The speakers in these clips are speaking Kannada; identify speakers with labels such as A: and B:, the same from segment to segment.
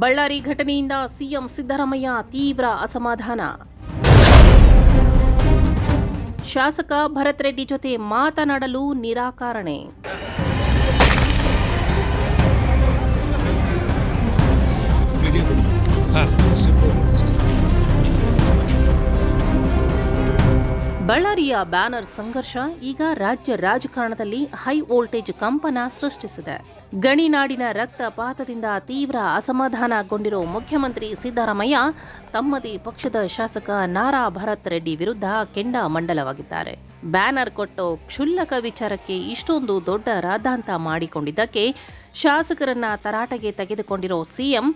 A: ಬಳ್ಳಾರಿ ಘಟನೆಯಿಂದ ಸಿಎಂ ಸಿದ್ದರಾಮಯ್ಯ ತೀವ್ರ ಅಸಮಾಧಾನ. ಶಾಸಕ ಭರತ್ ರೆಡ್ಡಿ ಜೊತೆ ಮಾತನಾಡಲು ನಿರಾಕರಣೆ. ಬಳ್ಳಾರಿಯ ಬ್ಯಾನರ್ ಸಂಘರ್ಷ ಈಗ ರಾಜ್ಯ ರಾಜಕಾರಣದಲ್ಲಿ ಹೈ ವೋಲ್ಟೇಜ್ ಕಂಪನ ಸೃಷ್ಟಿಸಿದೆ. ಗಣಿನಾಡಿನ ರಕ್ತಪಾತದಿಂದ ತೀವ್ರ ಅಸಮಾಧಾನಗೊಂಡಿರೋ ಮುಖ್ಯಮಂತ್ರಿ ಸಿದ್ದರಾಮಯ್ಯ ತಮ್ಮದೇ ಪಕ್ಷದ ಶಾಸಕ ನಾರಾ ಭರತ್ ರೆಡ್ಡಿ ವಿರುದ್ಧ ಕೆಂಡಾಮಂಡಲವಾಗಿದ್ದಾರೆ. ಬ್ಯಾನರ್ ಕೊಟ್ಟೋ ಕ್ಷುಲ್ಲಕ ವಿಚಾರಕ್ಕೆ ಇಷ್ಟೊಂದು ದೊಡ್ಡ ರಾದ್ಧಾಂತ ಮಾಡಿಕೊಂಡಿದ್ದಕ್ಕೆ ಶಾಸಕರನ್ನ ತರಾಟೆಗೆ ತೆಗೆದುಕೊಂಡಿರೋ ಸಿಎಂ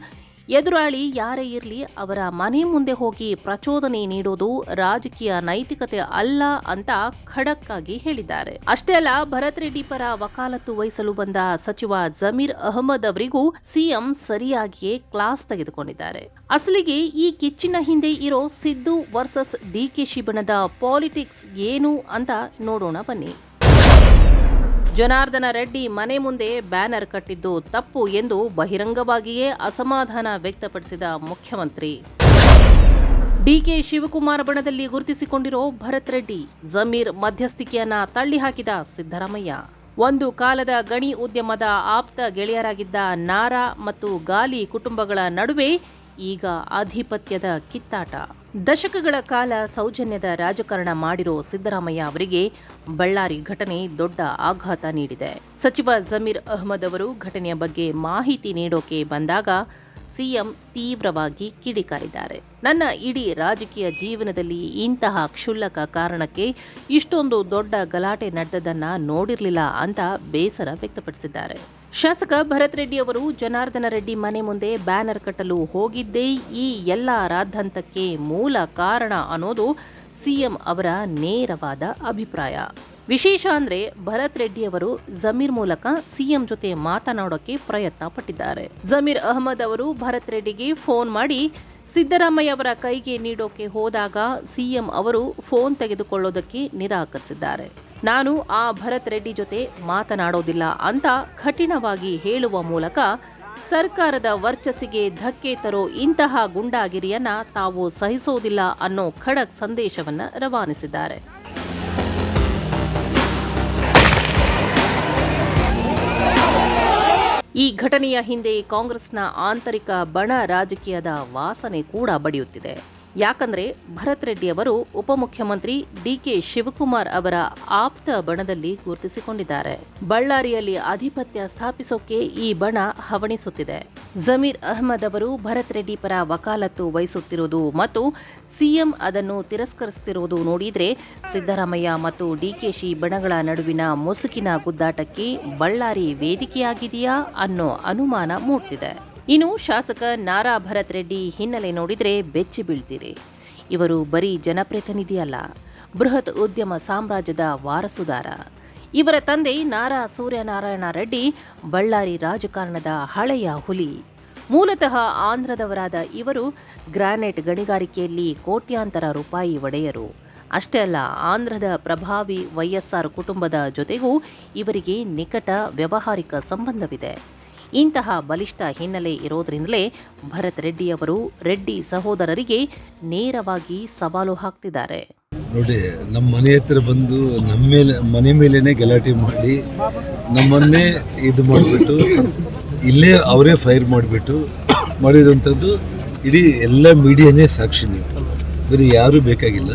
A: ಎದುರಾಳಿ ಯಾರೇ ಇರಲಿ ಅವರ ಮನೆ ಮುಂದೆ ಹೋಗಿ ಪ್ರಚೋದನೆ ನೀಡೋದು ರಾಜಕೀಯ ನೈತಿಕತೆ ಅಲ್ಲ ಅಂತ ಖಡಕ್ ಆಗಿ ಹೇಳಿದ್ದಾರೆ. ಅಷ್ಟೇ ಅಲ್ಲ, ಭರತ್ ರೆಡ್ಡಿ ಪರ ವಕಾಲತ್ತು ವಹಿಸಲು ಬಂದ ಸಚಿವ ಜಮೀರ್ ಅಹಮದ್ ಅವರಿಗೂ ಸಿಎಂ ಸರಿಯಾಗಿಯೇ ಕ್ಲಾಸ್ ತೆಗೆದುಕೊಂಡಿದ್ದಾರೆ. ಅಸಲಿಗೆ ಈ ಕಿಚ್ಚಿನ ಹಿಂದೆ ಇರೋ ಸಿದ್ದು ವರ್ಸಸ್ ಡಿಕೆಶಿ ಬಣದ ಪಾಲಿಟಿಕ್ಸ್ ಏನು ಅಂತ ನೋಡೋಣ ಬನ್ನಿ. ಜನಾರ್ದನ ರೆಡ್ಡಿ ಮನೆ ಮುಂದೆ ಬ್ಯಾನರ್ ಕಟ್ಟಿದ್ದು ತಪ್ಪು ಎಂದು ಬಹಿರಂಗವಾಗಿಯೇ ಅಸಮಾಧಾನ ವ್ಯಕ್ತಪಡಿಸಿದ ಮುಖ್ಯಮಂತ್ರಿ. ಡಿಕೆ ಶಿವಕುಮಾರ್ ಬಣದಲ್ಲಿ ಗುರುತಿಸಿಕೊಂಡಿರೋ ಭರತ್ ರೆಡ್ಡಿ, ಜಮೀರ್ ಮಧ್ಯಸ್ಥಿಕೆಯನ್ನ ತಳ್ಳಿಹಾಕಿದ ಸಿದ್ದರಾಮಯ್ಯ. ಒಂದು ಕಾಲದ ಗಣಿ ಉದ್ಯಮದ ಆಪ್ತ ಗೆಳೆಯರಾಗಿದ್ದ ನಾರಾ ಮತ್ತು ಗಾಲಿ ಕುಟುಂಬಗಳ ನಡುವೆ ಈಗ ಆಧಿಪತ್ಯದ ಕಿತ್ತಾಟ. ದಶಕಗಳ ಕಾಲ ಸೌಜನ್ಯದ ರಾಜಕಾರಣ ಮಾಡಿರೋ ಸಿದ್ದರಾಮಯ್ಯ ಅವರಿಗೆ ಬಳ್ಳಾರಿ ಘಟನೆ ದೊಡ್ಡ ಆಘಾತ ನೀಡಿದೆ. ಸಚಿವ ಜಮೀರ್ ಅಹಮದ್ ಅವರು ಘಟನೆಯ ಬಗ್ಗೆ ಮಾಹಿತಿ ನೀಡೋಕೆ ಬಂದಾಗ ಸಿಎಂ ತೀವ್ರವಾಗಿ ಕಿಡಿಕಾರಿದ್ದಾರೆ. ನನ್ನ ಇಡೀ ರಾಜಕೀಯ ಜೀವನದಲ್ಲಿ ಇಂತಹ ಕ್ಷುಲ್ಲಕ ಕಾರಣಕ್ಕೆ ಇಷ್ಟೊಂದು ದೊಡ್ಡ ಗಲಾಟೆ ನಡೆದದನ್ನ ನೋಡಿರಲಿಲ್ಲ ಅಂತ ಬೇಸರ ವ್ಯಕ್ತಪಡಿಸಿದ್ದಾರೆ. ಶಾಸಕ ಭರತ್ ರೆಡ್ಡಿ ಅವರು ಜನಾರ್ದನ ರೆಡ್ಡಿ ಮನೆ ಮುಂದೆ ಬ್ಯಾನರ್ ಕಟ್ಟಲು ಹೋಗಿದ್ದೇ ಈ ಎಲ್ಲ ರಾದ್ಧಾಂತಕ್ಕೆ ಮೂಲ ಕಾರಣ ಅನ್ನೋದು ಸಿಎಂ ಅವರ ನೇರವಾದ ಅಭಿಪ್ರಾಯ. ವಿಶೇಷ ಅಂದ್ರೆ ಭರತ್ ರೆಡ್ಡಿ ಅವರು ಜಮೀರ್ ಮೂಲಕ ಸಿಎಂ ಜೊತೆ ಮಾತನಾಡೋಕೆ ಪ್ರಯತ್ನ ಪಟ್ಟಿದ್ದಾರೆ. ಜಮೀರ್ ಅಹಮದ್ ಅವರು ಭರತ್ ರೆಡ್ಡಿಗೆ ಫೋನ್ ಮಾಡಿ ಸಿದ್ದರಾಮಯ್ಯ ಅವರ ಕೈಗೆ ನೀಡೋಕೆ ಹೋದಾಗ ಸಿಎಂ ಅವರು ಫೋನ್ ತೆಗೆದುಕೊಳ್ಳೋದಕ್ಕೆ ನಿರಾಕರಿಸಿದ್ದಾರೆ. ನಾನು ಆ ಭರತ್ ರೆಡ್ಡಿ ಜೊತೆ ಮಾತನಾಡೋದಿಲ್ಲ ಅಂತ ಕಠಿಣವಾಗಿ ಹೇಳುವ ಮೂಲಕ ಸರ್ಕಾರದ ವರ್ಚಸ್ಸಿಗೆ ಧಕ್ಕೆ ತರೋ ಇಂತಹ ಗುಂಡಾಗಿರಿಯನ್ನ ತಾವು ಸಹಿಸೋದಿಲ್ಲ ಅನ್ನೋ ಖಡಕ್ ಸಂದೇಶವನ್ನ ರವಾನಿಸಿದ್ದಾರೆ. ಈ ಘಟನೆಯ ಹಿಂದೆ ಕಾಂಗ್ರೆಸ್ನ ಆಂತರಿಕ ಬಣ ರಾಜಕೀಯದ ವಾಸನೆ ಕೂಡ ಬಡಿಯುತ್ತಿದೆ. ಯಾಕಂದ್ರೆ ಭರತ್ ರೆಡ್ಡಿ ಅವರು ಉಪಮುಖ್ಯಮಂತ್ರಿ ಡಿಕೆ ಶಿವಕುಮಾರ್ ಅವರ ಆಪ್ತ ಬಣದಲ್ಲಿ ಗುರುತಿಸಿಕೊಂಡಿದ್ದಾರೆ. ಬಳ್ಳಾರಿಯಲ್ಲಿ ಆಧಿಪತ್ಯ ಸ್ಥಾಪಿಸೋಕೆ ಈ ಬಣ ಹವಣಿಸುತ್ತಿದೆ. ಜಮೀರ್ ಅಹಮದ್ ಅವರು ಭರತ್ ರೆಡ್ಡಿ ಪರ ವಕಾಲತ್ತು ವಹಿಸುತ್ತಿರುವುದು ಮತ್ತು ಸಿಎಂ ಅದನ್ನು ತಿರಸ್ಕರಿಸುತ್ತಿರುವುದು ನೋಡಿದ್ರೆ ಸಿದ್ದರಾಮಯ್ಯ ಮತ್ತು ಡಿಕೆಶಿ ಬಣಗಳ ನಡುವಿನ ಮುಸುಕಿನ ಗುದ್ದಾಟಕ್ಕೆ ಬಳ್ಳಾರಿ ವೇದಿಕೆಯಾಗಿದೆಯಾ ಅನ್ನೋ ಅನುಮಾನ ಮೂಡ್ತಿದೆ. ಇನ್ನು ಶಾಸಕ ನಾರಾ ಭರತ್ ರೆಡ್ಡಿ ಹಿನ್ನೆಲೆ ನೋಡಿದ್ರೆ ಬೆಚ್ಚಿ ಬೀಳ್ತೀರಿ. ಇವರು ಬರೀ ಜನಪ್ರತಿನಿಧಿಯಲ್ಲ, ಬೃಹತ್ ಉದ್ಯಮ ಸಾಮ್ರಾಜ್ಯದ ವಾರಸುದಾರ. ಇವರ ತಂದೆ ನಾರಾ ಸೂರ್ಯನಾರಾಯಣ ರೆಡ್ಡಿ ಬಳ್ಳಾರಿ ರಾಜಕಾರಣದ ಹಳೆಯ ಹುಲಿ. ಮೂಲತಃ ಆಂಧ್ರದವರಾದ ಇವರು ಗ್ರಾನೈಟ್ ಗಣಿಗಾರಿಕೆಯಲ್ಲಿ ಕೋಟ್ಯಾಂತರ ರೂಪಾಯಿ ಒಡೆಯರು. ಅಷ್ಟೇ ಅಲ್ಲ, ಆಂಧ್ರದ ಪ್ರಭಾವಿ ವೈಎಸ್ಆರ್ ಕುಟುಂಬದ ಜೊತೆಗೂ ಇವರಿಗೆ ನಿಕಟ ವ್ಯಾವಹಾರಿಕ ಸಂಬಂಧವಿದೆ. ಇಂತಹ ಬಲಿಷ್ಠ ಹಿನ್ನೆಲೆ ಇರೋದ್ರಿಂದಲೇ ಭರತ್ ರೆಡ್ಡಿ ಅವರು ರೆಡ್ಡಿ ಸಹೋದರರಿಗೆ ನೇರವಾಗಿ ಸವಾಲು ಹಾಕ್ತಿದ್ದಾರೆ.
B: ನೋಡಿ, ನಮ್ಮ ಮನೆ ಹತ್ರ ಬಂದು ನಮ್ಮ ಮೇಲೆ ಮನೆ ಮೇಲೇನೆ ಗಲಾಟೆ ಮಾಡಿ ನಮ್ಮನ್ನೇ ಇದು ಮಾಡಿಬಿಟ್ಟು ಇಲ್ಲೇ ಅವರೇ ಫೈರ್ ಮಾಡಿರೋಂಥದ್ದು ಇಡೀ ಎಲ್ಲ ಮೀಡಿಯಾನೇ ಸಾಕ್ಷಿ. ನೀವು ಬರೀ ಯಾರೂ ಬೇಕಾಗಿಲ್ಲ,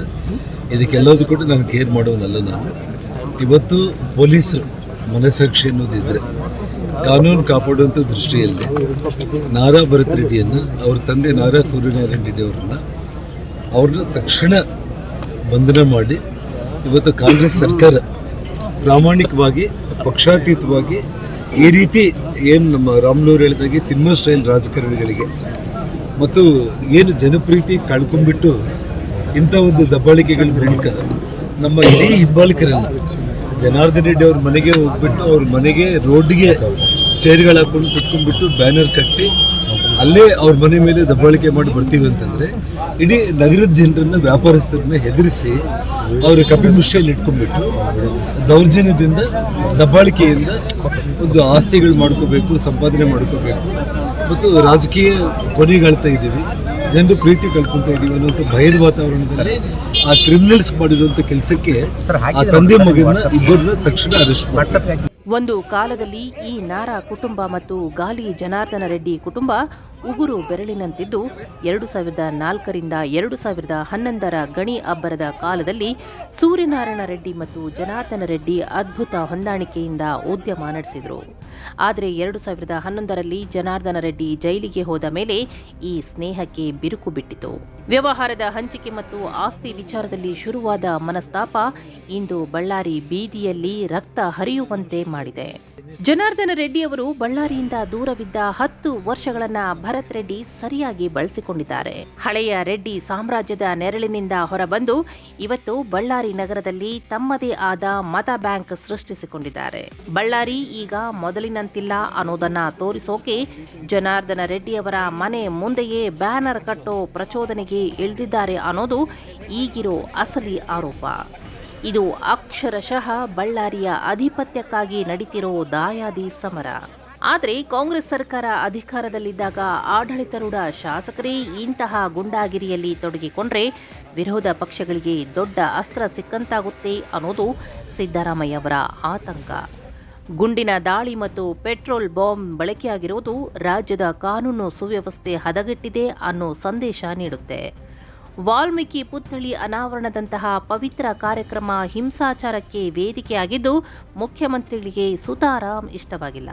B: ಇದಕ್ಕೆಲ್ಲದೂ ಕೂಡ ನಾನು ಕೇರ್ ಮಾಡೋನಲ್ಲ. ನಾನು ಇವತ್ತು ಪೊಲೀಸರು ಮನಸ್ಸಾಕ್ಷಿ ಅನ್ನೋದಿದ್ರೆ ಕಾನೂನು ಕಾಪಾಡುವಂಥ ದೃಷ್ಟಿಯಲ್ಲಿ ನಾರಾ ಭರತ್ ರೆಡ್ಡಿಯನ್ನು, ಅವ್ರ ತಂದೆ ನಾರಾ ಸೂರ್ಯನಾರಾಯಣ ರೆಡ್ಡಿ ಅವ್ರನ್ನ ತಕ್ಷಣ ಬಂಧನ ಮಾಡಿ ಇವತ್ತು ಕಾಂಗ್ರೆಸ್ ಸರ್ಕಾರ ಪ್ರಾಮಾಣಿಕವಾಗಿ ಪಕ್ಷಾತೀತವಾಗಿ ಈ ರೀತಿ ಏನು ನಮ್ಮ ರಾಮ್ಲೂರ್ ಹೇಳಿದಾಗೆ ಸಿನಿಮಾ ಸ್ಟೈಲ್ ರಾಜಕಾರಣಿಗಳಿಗೆ ಮತ್ತು ಏನು ಜನಪ್ರೀತಿ ಕಳ್ಕೊಂಡ್ಬಿಟ್ಟು ಇಂಥ ಒಂದು ದಬ್ಬಾಳಿಕೆಗಳ ಮೂಲಕ ನಮ್ಮ ಇಡೀ ಹಿಂಬಾಲಿಕರನ್ನು ಜನಾರ್ದನ್ ರೆಡ್ಡಿ ಅವ್ರ ಮನೆಗೆ ಹೋಗ್ಬಿಟ್ಟು ಅವ್ರ ಮನೆಗೆ ರೋಡ್ಗೆ ಚೇರ್ಗಳು ಹಾಕೊಂಡು ಕುತ್ಕೊಂಡ್ಬಿಟ್ಟು ಬ್ಯಾನರ್ ಕಟ್ಟಿ ಅಲ್ಲೇ ಅವ್ರ ಮನೆ ಮೇಲೆ ದಬ್ಬಾಳಿಕೆ ಮಾಡಿ ಬರ್ತೀವಿ ಅಂತಂದರೆ ಇಡೀ ನಗರದ ಜನರನ್ನು ವ್ಯಾಪಾರಸ್ಥರನ್ನ ಹೆದರಿಸಿ ಅವರ ಕಪಿಮುಷ್ಟಿಯಲ್ಲಿ ಇಟ್ಕೊಂಡ್ಬಿಟ್ಟು ದೌರ್ಜನ್ಯದಿಂದ ದಬ್ಬಾಳಿಕೆಯಿಂದ ಒಂದು ಆಸ್ತಿಗಳು ಮಾಡ್ಕೋಬೇಕು, ಸಂಪಾದನೆ ಮಾಡ್ಕೋಬೇಕು ಮತ್ತು ರಾಜಕೀಯ ಕೊನೆಗಾಳ್ತಾ ಇದ್ದೀವಿ, ಜನರು ಪ್ರೀತಿ ಕಳ್ಕೊತಾ ಇದ್ದೀವಿ ಅನ್ನುವಂಥ ಭಯದ ವಾತಾವರಣದಲ್ಲಿ ಆ ಕ್ರಿಮಿನಲ್ಸ್ ಮಾಡಿರುವಂಥ ಕೆಲಸಕ್ಕೆ ಆ ತಂದೆ ಮಗನ ಇಬ್ಬರನ್ನ ತಕ್ಷಣ ಅರೆಸ್ಟ್ ಮಾಡಿ.
A: ಒಂದು ಕಾಲದಲ್ಲಿ ಈ ನಾರಾ ಕುಟುಂಬ ಮತ್ತು ಗಾಲಿ ಜನಾರ್ದನ ರೆಡ್ಡಿ ಕುಟುಂಬ ಉಗುರು ಬೆರಳಿನಂತಿದ್ದು 2004ರಿಂದ 2011ರ ಗಣಿ ಅಬ್ಬರದ ಕಾಲದಲ್ಲಿ ಸೂರ್ಯನಾರಾಯಣ ರೆಡ್ಡಿ ಮತ್ತು ಜನಾರ್ದನ ರೆಡ್ಡಿ ಅದ್ಭುತ ಹೊಂದಾಣಿಕೆಯಿಂದ ಉದ್ಯಮ ನಡೆಸಿದರು. ಆದರೆ 2011ರಲ್ಲಿ ಜನಾರ್ದನ ರೆಡ್ಡಿ ಜೈಲಿಗೆ ಹೋದ ಮೇಲೆ ಈ ಸ್ನೇಹಕ್ಕೆ ಬಿರುಕು ಬಿಟ್ಟಿತು. ವ್ಯವಹಾರದ ಹಂಚಿಕೆ ಮತ್ತು ಆಸ್ತಿ ವಿಚಾರದಲ್ಲಿ ಶುರುವಾದ ಮನಸ್ತಾಪ ಇಂದು ಬಳ್ಳಾರಿ ಬೀದಿಯಲ್ಲಿ ರಕ್ತ ಹರಿಯುವಂತೆ ಮಾಡಿದೆ. ಜನಾರ್ದನ ರೆಡ್ಡಿ ಅವರು ಬಳ್ಳಾರಿಯಿಂದ ದೂರವಿದ್ದ 10 ವರ್ಷಗಳನ್ನ ಭರತ್ ರೆಡ್ಡಿ ಸರಿಯಾಗಿ ಬಳಸಿಕೊಂಡಿದ್ದಾರೆ. ಹಳೆಯ ರೆಡ್ಡಿ ಸಾಮ್ರಾಜ್ಯದ ನೆರಳಿನಿಂದ ಹೊರಬಂದು ಇವತ್ತು ಬಳ್ಳಾರಿ ನಗರದಲ್ಲಿ ತಮ್ಮದೇ ಆದ ಮತ ಬ್ಯಾಂಕ್ ಸೃಷ್ಟಿಸಿಕೊಂಡಿದ್ದಾರೆ. ಬಳ್ಳಾರಿ ಈಗ ಮೊದಲಿನಂತಿಲ್ಲ ಅನ್ನೋದನ್ನ ತೋರಿಸೋಕೆ ಜನಾರ್ದನ ರೆಡ್ಡಿ ಅವರ ಮನೆ ಮುಂದೆಯೇ ಬ್ಯಾನರ್ ಕಟ್ಟೋ ಪ್ರಚೋದನೆಗೆ ಇಳಿದಿದ್ದಾರೆ ಅನ್ನೋದು ಈಗಿರೋ ಅಸಲಿ ಆರೋಪ. ಇದು ಅಕ್ಷರಶಃ ಬಳ್ಳಾರಿಯ ಅಧಿಪತ್ಯಕ್ಕಾಗಿ ನಡೀತಿರೋ ದಾಯಾದಿ ಸಮರ. ಆದರೆ ಕಾಂಗ್ರೆಸ್ ಸರ್ಕಾರ ಅಧಿಕಾರದಲ್ಲಿದ್ದಾಗ ಆಡಳಿತಾರೂಢ ಶಾಸಕರೇ ಇಂತಹ ಗುಂಡಾಗಿರಿಯಲ್ಲಿ ತೊಡಗಿಕೊಂಡ್ರೆ ವಿರೋಧ ಪಕ್ಷಗಳಿಗೆ ದೊಡ್ಡ ಅಸ್ತ್ರ ಸಿಕ್ಕಂತಾಗುತ್ತೆ ಅನ್ನೋದು ಸಿದ್ದರಾಮಯ್ಯ ಅವರ ಆತಂಕ. ಗುಂಡಿನ ದಾಳಿ ಮತ್ತು ಪೆಟ್ರೋಲ್ ಬಾಂಬ್ ಬಳಕೆಯಾಗಿರುವುದು ರಾಜ್ಯದ ಕಾನೂನು ಸುವ್ಯವಸ್ಥೆ ಹದಗೆಟ್ಟಿದೆ ಅನ್ನೋ ಸಂದೇಶ ನೀಡುತ್ತೆ. ವಾಲ್ಮೀಕಿ ಪುತ್ಥಳಿ ಅನಾವರಣದಂತಹ ಪವಿತ್ರ ಕಾರ್ಯಕ್ರಮ ಹಿಂಸಾಚಾರಕ್ಕೆ ವೇದಿಕೆಯಾಗಿದ್ದು ಮುಖ್ಯಮಂತ್ರಿಗಳಿಗೆ ಸುತಾರಾಂ ಇಷ್ಟವಾಗಿಲ್ಲ.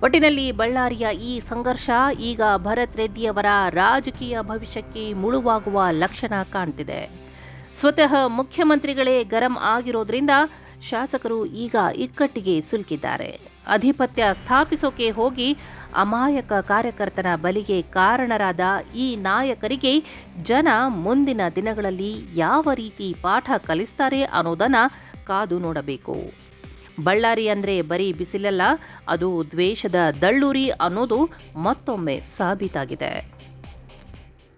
A: ಒಟ್ಟಿನಲ್ಲಿ ಬಳ್ಳಾರಿಯ ಈ ಸಂಘರ್ಷ ಈಗ ಭರತ್ ರೆಡ್ಡಿಯವರ ರಾಜಕೀಯ ಭವಿಷ್ಯಕ್ಕೆ ಮುಳುವಾಗುವ ಲಕ್ಷಣ ಕಾಣ್ತಿದೆ. ಸ್ವತಃ ಮುಖ್ಯಮಂತ್ರಿಗಳೇ ಗರಂ ಆಗಿರೋದ್ರಿಂದ ಶಾಸಕರು ಈಗ ಇಕ್ಕಟ್ಟಿಗೆ ಸಿಲುಕಿದ್ದಾರೆ. ಅಧಿಪತ್ಯ ಸ್ಥಾಪಿಸೋಕೆ ಹೋಗಿ ಅಮಾಯಕ ಕಾರ್ಯಕರ್ತನ ಬಲಿಗೆ ಕಾರಣರಾದ ಈ ನಾಯಕರಿಗೆ ಜನ ಮುಂದಿನ ದಿನಗಳಲ್ಲಿ ಯಾವ ರೀತಿ ಪಾಠ ಕಲಿಸ್ತಾರೆ ಅನ್ನೋದನ್ನ ಕಾದು ನೋಡಬೇಕು. ಬಳ್ಳಾರಿ ಅಂದ್ರೆ ಬರೀ ಬಿಸಿಲಲ್ಲ, ಅದು ದ್ವೇಷದ ದಳ್ಳೂರಿ ಅನ್ನೋದು ಮತ್ತೊಮ್ಮೆ ಸಾಬೀತಾಗಿದೆ.